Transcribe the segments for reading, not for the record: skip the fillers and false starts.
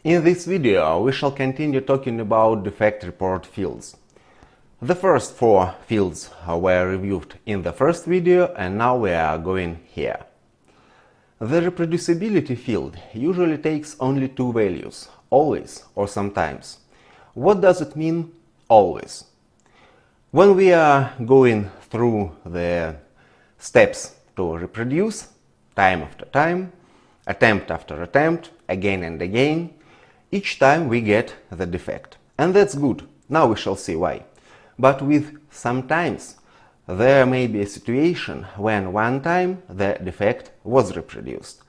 In this video, we shall continue talking about defect report fields. The first four fields were reviewed in the first video, and now we are going here. The reproducibility field usually takes only two values, always or sometimes. What does it mean, always? When we are going through the steps to reproduce, time after time, attempt after attempt, again and again, each time we get the defect. And that's good. Now we shall see why. But with sometimes, there may be a situation when one time the defect was reproduced.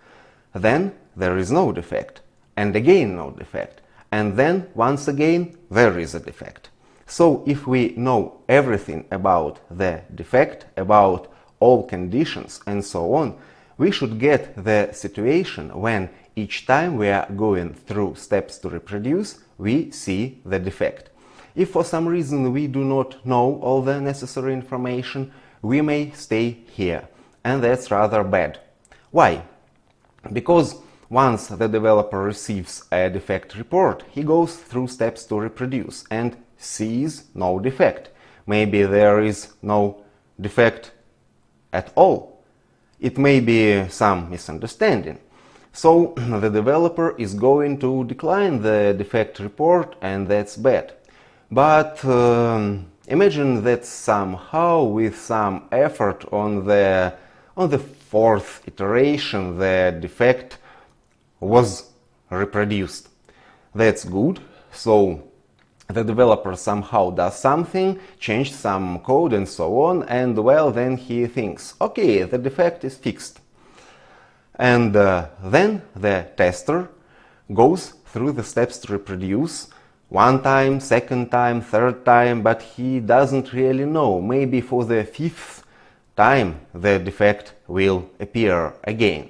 Then there is no defect, and again no defect, and then once again there is a defect. So if we know everything about the defect, about all conditions and so on, we should get the situation when each time we are going through steps to reproduce, we see the defect. If for some reason we do not know all the necessary information, we may stay here, and that's rather bad. Why? Because once the developer receives a defect report, he goes through steps to reproduce and sees no defect. Maybe there is no defect at all. It may be some misunderstanding. So the developer is going to decline the defect report, and that's bad. But imagine that somehow with some effort on the fourth iteration the defect was reproduced. That's good. So the developer somehow does something, changed some code and so on, and well, then he thinks, okay, the defect is fixed. And then the tester goes through the steps to reproduce one time, second time, third time, but he doesn't really know. Maybe for the fifth time the defect will appear again.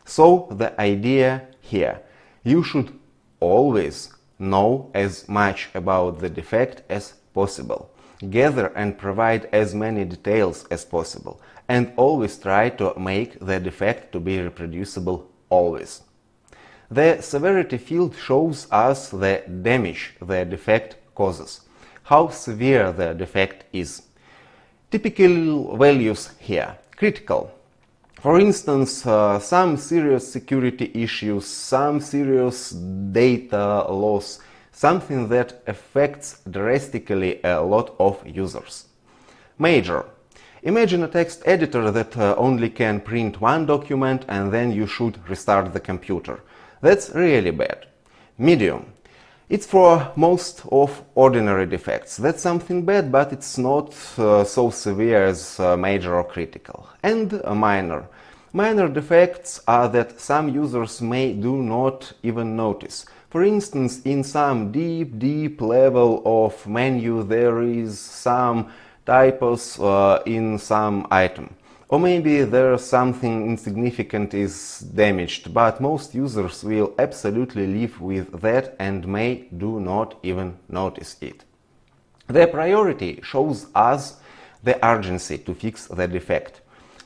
So the idea here, you should always know as much about the defect as possible. Gather and provide as many details as possible, and always try to make the defect to be reproducible always. The severity field shows us the damage the defect causes, how severe the defect is. Typical values here. Critical. For instance, some serious security issues, some serious data loss, something that affects drastically a lot of users. Major. Imagine a text editor that only can print one document and then you should restart the computer. That's really bad. Medium. It's for most of ordinary defects. That's something bad, but it's not so severe as major or critical. And minor. Minor defects are that some users may do not even notice. For instance, in some deep level of menu there is some typos in some item. Or maybe there something insignificant is damaged, but most users will absolutely live with that and may do not even notice it. The priority shows us the urgency to fix the defect.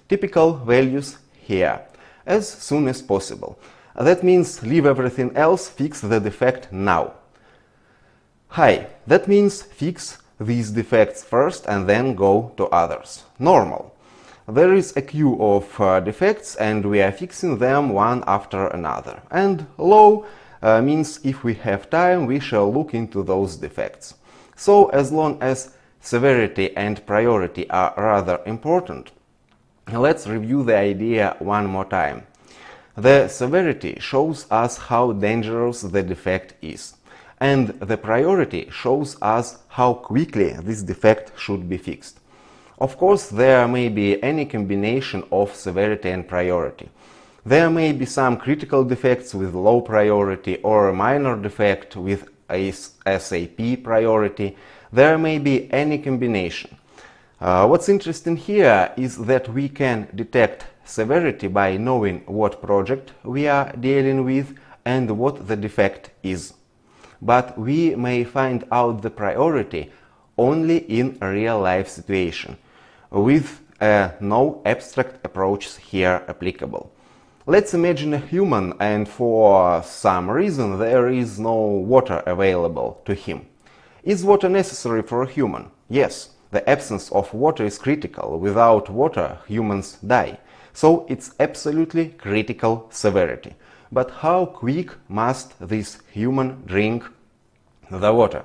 Typical values here, as soon as possible. That means leave everything else, fix the defect now. High, that means fix these defects first and then go to others. Normal. There is a queue of defects and we are fixing them one after another. And low means if we have time we shall look into those defects. So as long as severity and priority are rather important, let's review the idea one more time. The severity shows us how dangerous the defect is, and the priority shows us how quickly this defect should be fixed. Of course, there may be any combination of severity and priority. There may be some critical defects with low priority or a minor defect with a SAP priority. There may be any combination. What's interesting here is that we can detect severity by knowing what project we are dealing with and what the defect is. But we may find out the priority only in a real-life situation, with no abstract approaches here applicable. Let's imagine a human and for some reason there is no water available to him. Is water necessary for a human? Yes, the absence of water is critical. Without water, humans die. So it's absolutely critical severity. But how quick must this human drink the water?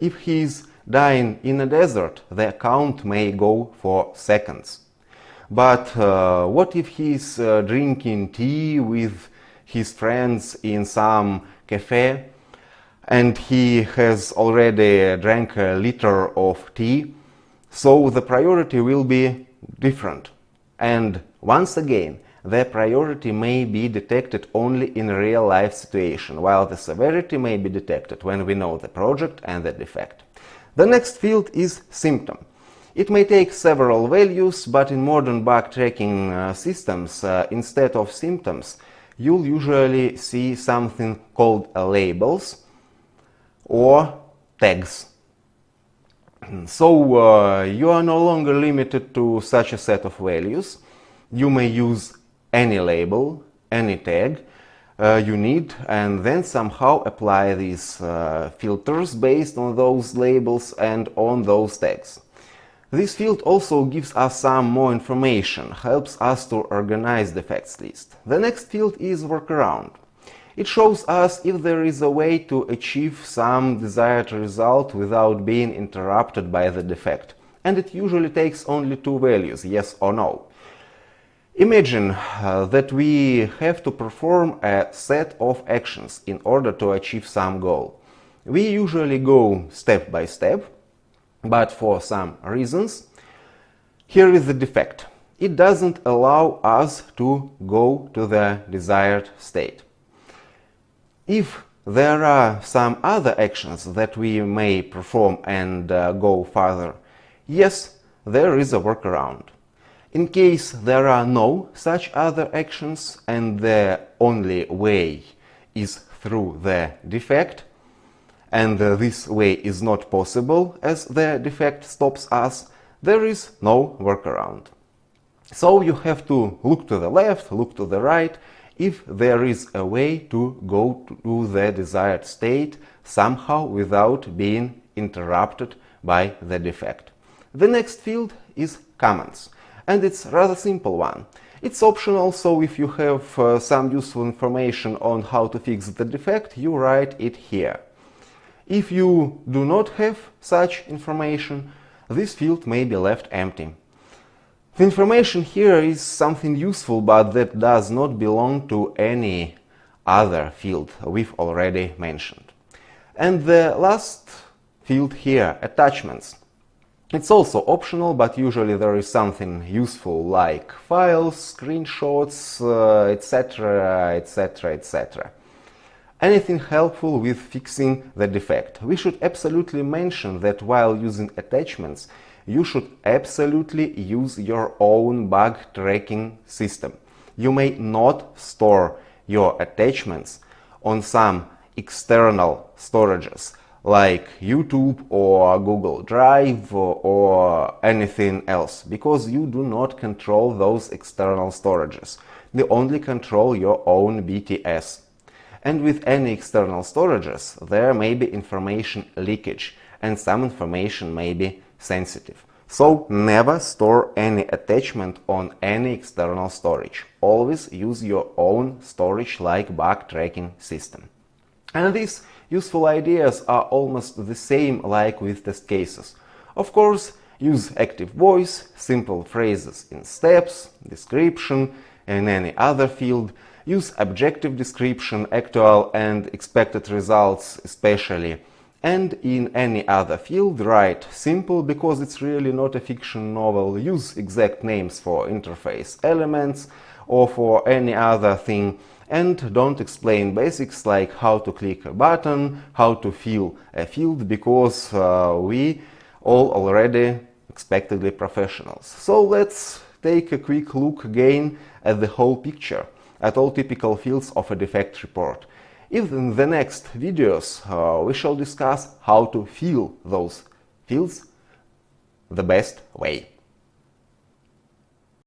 If he is dying in a desert, the count may go for seconds. But what if he is drinking tea with his friends in some cafe and he has already drank a liter of tea? So the priority will be different. And once again, the priority may be detected only in a real-life situation, while the severity may be detected when we know the project and the defect. The next field is symptom. It may take several values, but in modern bug tracking systems, instead of symptoms, you'll usually see something called labels or tags. So you are no longer limited to such a set of values. You may use any label, any tag you need, and then somehow apply these filters based on those labels and on those tags. This field also gives us some more information, helps us to organize the defects list. The next field is workaround. It shows us if there is a way to achieve some desired result without being interrupted by the defect. And it usually takes only two values, yes or no. Imagine that we have to perform a set of actions in order to achieve some goal. We usually go step by step, but for some reasons, here is the defect. It doesn't allow us to go to the desired state. If there are some other actions that we may perform and go further, yes, there is a workaround. In case there are no such other actions and the only way is through the defect, and this way is not possible as the defect stops us, there is no workaround. So you have to look to the left, look to the right, if there is a way to go to the desired state somehow without being interrupted by the defect. The next field is comments, and it's a rather simple one. It's optional, so if you have some useful information on how to fix the defect, you write it here. If you do not have such information, this field may be left empty. The information here is something useful, but that does not belong to any other field we've already mentioned. And the last field here, attachments. It's also optional, but usually there is something useful like files, screenshots, etc., etc., etc. Anything helpful with fixing the defect. We should absolutely mention that while using attachments, you should absolutely use your own bug tracking system. You may not store your attachments on some external storages like YouTube or Google Drive or anything else, because you do not control those external storages. You only control your own BTS. And with any external storages, there may be information leakage, and some information may be sensitive. So never store any attachment on any external storage. Always use your own storage like bug tracking system. And these useful ideas are almost the same like with test cases. Of course, use active voice, simple phrases in steps, description, and any other field. Use objective description, actual and expected results especially. And in any other field, write simple, because it's really not a fiction novel. Use exact names for interface elements or for any other thing. And don't explain basics like how to click a button, how to fill a field, because we all already expectedly professionals. So let's take a quick look again at the whole picture, at all typical fields of a defect report. In the next videos, we shall discuss how to fill those fields the best way.